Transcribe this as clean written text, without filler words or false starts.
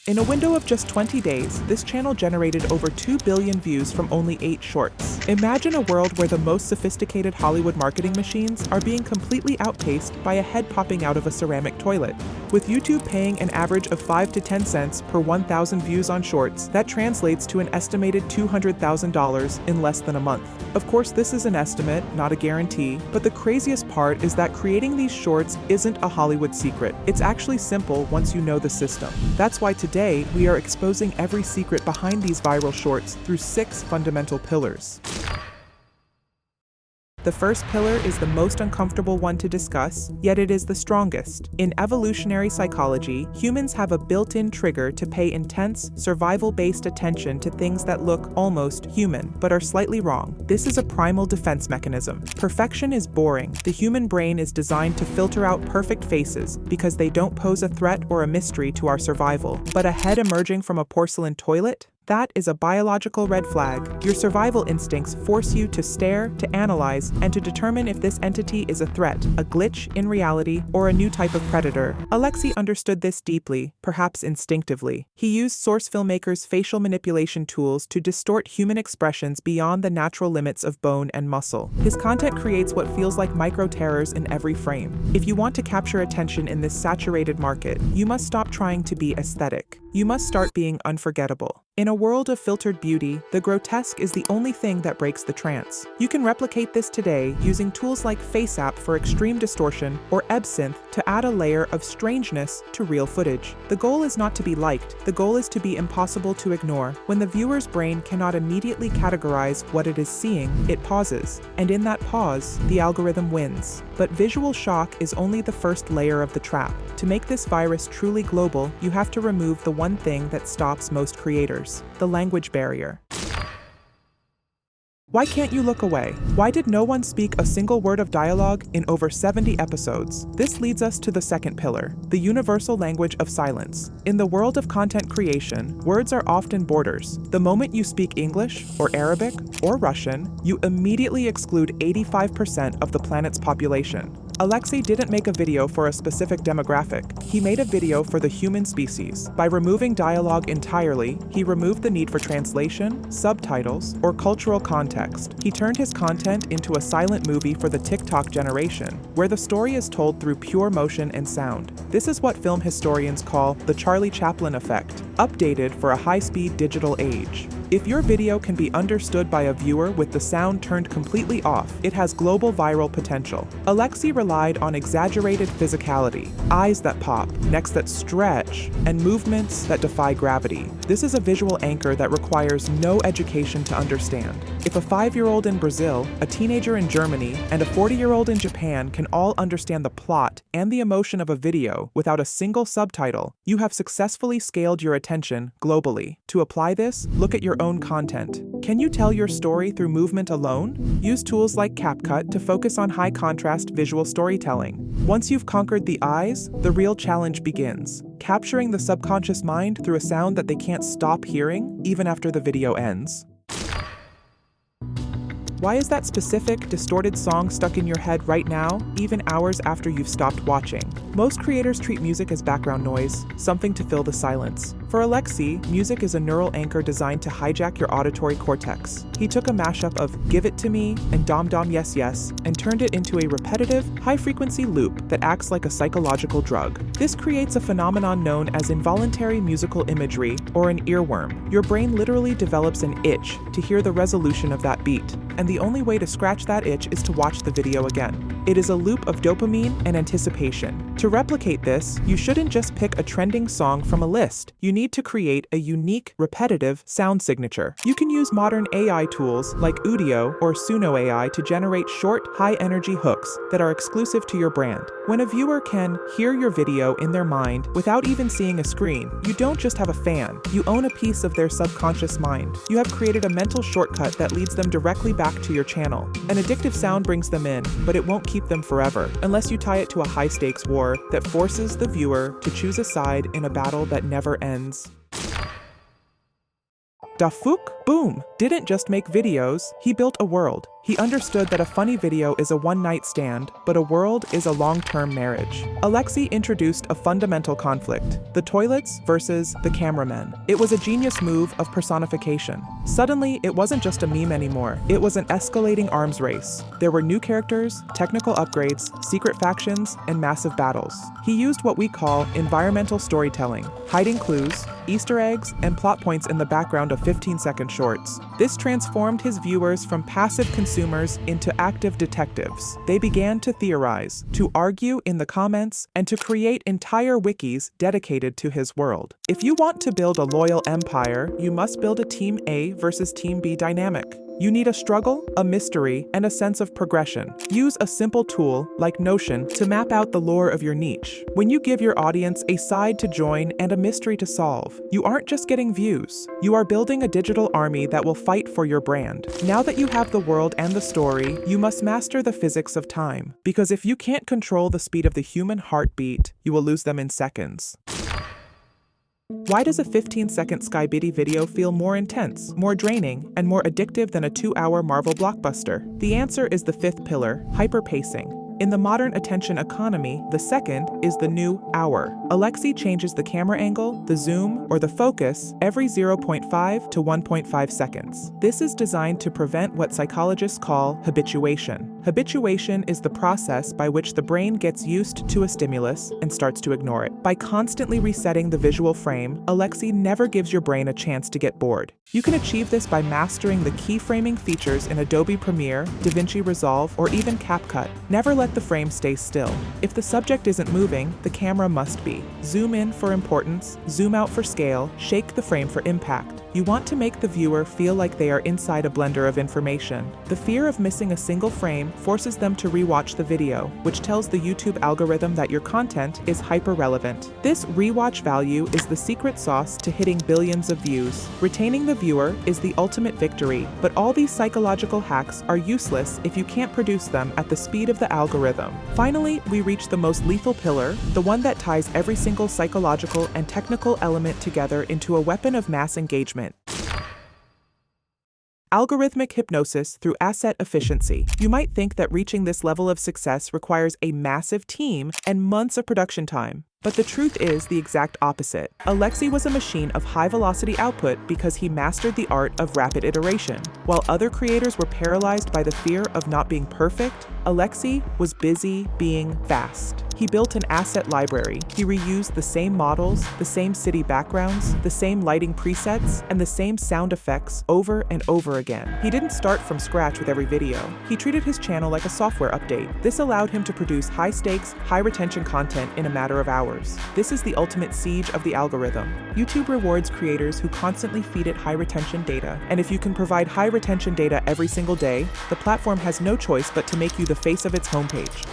In a window of just 20 days, this channel generated over 2 billion views from only 8 shorts. Imagine a world where the most sophisticated Hollywood marketing machines are being completely outpaced by a head popping out of a ceramic toilet. With YouTube paying an average of 5 to 10 cents per 1,000 views on shorts, that translates to an estimated $200,000 in less than a month. Of course, this is an estimate, not a guarantee, but the craziest part is that creating these shorts isn't a Hollywood secret. It's actually simple once you know the system. That's why today, we are exposing every secret behind these viral shorts through 6 fundamental pillars. The first pillar is the most uncomfortable one to discuss, yet it is the strongest. In evolutionary psychology, humans have a built-in trigger to pay intense, survival-based attention to things that look almost human, but are slightly wrong. This is a primal defense mechanism. Perfection is boring. The human brain is designed to filter out perfect faces because they don't pose a threat or a mystery to our survival. But a head emerging from a porcelain toilet? That is a biological red flag. Your survival instincts force you to stare, to analyze, and to determine if this entity is a threat, a glitch in reality, or a new type of predator. Alexei understood this deeply, perhaps instinctively. He used Source Filmmaker's facial manipulation tools to distort human expressions beyond the natural limits of bone and muscle. His content creates what feels like micro-terrors in every frame. If you want to capture attention in this saturated market, you must stop trying to be aesthetic. You must start being unforgettable. In a world of filtered beauty, the grotesque is the only thing that breaks the trance. You can replicate this today using tools like FaceApp for extreme distortion or Absinthe to add a layer of strangeness to real footage. The goal is not to be liked, the goal is to be impossible to ignore. When the viewer's brain cannot immediately categorize what it is seeing, it pauses. And in that pause, the algorithm wins. But visual shock is only the first layer of the trap. To make this virus truly global, you have to remove the one thing that stops most creators: the language barrier. Why can't you look away? Why did no one speak a single word of dialogue in over 70 episodes? This leads us to the second pillar, the universal language of silence. In the world of content creation, words are often borders. The moment you speak English, or Arabic, or Russian, you immediately exclude 85% of the planet's population. Alexei didn't make a video for a specific demographic. He made a video for the human species. By removing dialogue entirely, he removed the need for translation, subtitles, or cultural context. He turned his content into a silent movie for the TikTok generation, where the story is told through pure motion and sound. This is what film historians call the Charlie Chaplin effect, updated for a high-speed digital age. If your video can be understood by a viewer with the sound turned completely off, it has global viral potential. Alexei relied on exaggerated physicality, eyes that pop, necks that stretch, and movements that defy gravity. This is a visual anchor that requires no education to understand. If a 5-year-old in Brazil, a teenager in Germany, and a 40-year-old in Japan can all understand the plot and the emotion of a video without a single subtitle, you have successfully scaled your attention globally. To apply this, look at your own content. Can you tell your story through movement alone? Use tools like CapCut to focus on high-contrast visual storytelling. Once you've conquered the eyes, the real challenge begins: capturing the subconscious mind through a sound that they can't stop hearing, even after the video ends. Why is that specific, distorted song stuck in your head right now, even hours after you've stopped watching? Most creators treat music as background noise, something to fill the silence. For Alexei, music is a neural anchor designed to hijack your auditory cortex. He took a mashup of Give It To Me and Dom Dom Yes Yes and turned it into a repetitive, high-frequency loop that acts like a psychological drug. This creates a phenomenon known as involuntary musical imagery, or an earworm. Your brain literally develops an itch to hear the resolution of that beat, and the only way to scratch that itch is to watch the video again. It is a loop of dopamine and anticipation. To replicate this, you shouldn't just pick a trending song from a list. You need to create a unique, repetitive sound signature. You can use modern AI tools like Udio or Suno AI to generate short, high-energy hooks that are exclusive to your brand. When a viewer can hear your video in their mind without even seeing a screen, you don't just have a fan, you own a piece of their subconscious mind. You have created a mental shortcut that leads them directly back to your channel. An addictive sound brings them in, but it won't keep them forever, unless you tie it to a high-stakes war that forces the viewer to choose a side in a battle that never ends. Dafuk? Boom! Didn't just make videos, he built a world. He understood that a funny video is a one-night stand, but a world is a long-term marriage. Alexei introduced a fundamental conflict: the toilets versus the cameramen. It was a genius move of personification. Suddenly, it wasn't just a meme anymore. It was an escalating arms race. There were new characters, technical upgrades, secret factions, and massive battles. He used what we call environmental storytelling, hiding clues, Easter eggs, and plot points in the background of 15-second shorts. This transformed his viewers from passive consumers into active detectives. They began to theorize, to argue in the comments, and to create entire wikis dedicated to his world. If you want to build a loyal empire, you must build a Team A versus Team B dynamic. You need a struggle, a mystery, and a sense of progression. Use a simple tool like Notion to map out the lore of your niche. When you give your audience a side to join and a mystery to solve, you aren't just getting views. You are building a digital army that will fight for your brand. Now that you have the world and the story, you must master the physics of time. Because if you can't control the speed of the human heartbeat, you will lose them in seconds. Why does a 15-second Skybiddy video feel more intense, more draining, and more addictive than a 2-hour Marvel blockbuster? The answer is the fifth pillar: hyperpacing. In the modern attention economy, the second is the new hour. Alexei changes the camera angle, the zoom, or the focus every 0.5 to 1.5 seconds. This is designed to prevent what psychologists call habituation. Habituation is the process by which the brain gets used to a stimulus and starts to ignore it. By constantly resetting the visual frame, Alexei never gives your brain a chance to get bored. You can achieve this by mastering the keyframing features in Adobe Premiere, DaVinci Resolve, or even CapCut. Never let the frame stay still. If the subject isn't moving, the camera must be. Zoom in for importance, zoom out for scale, shake the frame for impact. You want to make the viewer feel like they are inside a blender of information. The fear of missing a single frame forces them to rewatch the video, which tells the YouTube algorithm that your content is hyper-relevant. This rewatch value is the secret sauce to hitting billions of views. Retaining the viewer is the ultimate victory, but all these psychological hacks are useless if you can't produce them at the speed of the algorithm. Finally, we reach the most lethal pillar, the one that ties every single psychological and technical element together into a weapon of mass engagement. Algorithmic hypnosis through asset efficiency. You might think that reaching this level of success requires a massive team and months of production time. But the truth is the exact opposite. Alexei was a machine of high-velocity output because he mastered the art of rapid iteration. While other creators were paralyzed by the fear of not being perfect, Alexei was busy being fast. He built an asset library. He reused the same models, the same city backgrounds, the same lighting presets, and the same sound effects over and over again. He didn't start from scratch with every video. He treated his channel like a software update. This allowed him to produce high-stakes, high-retention content in a matter of hours. This is the ultimate siege of the algorithm. YouTube rewards creators who constantly feed it high-retention data, and if you can provide high-retention data every single day, the platform has no choice but to make you the face of its homepage.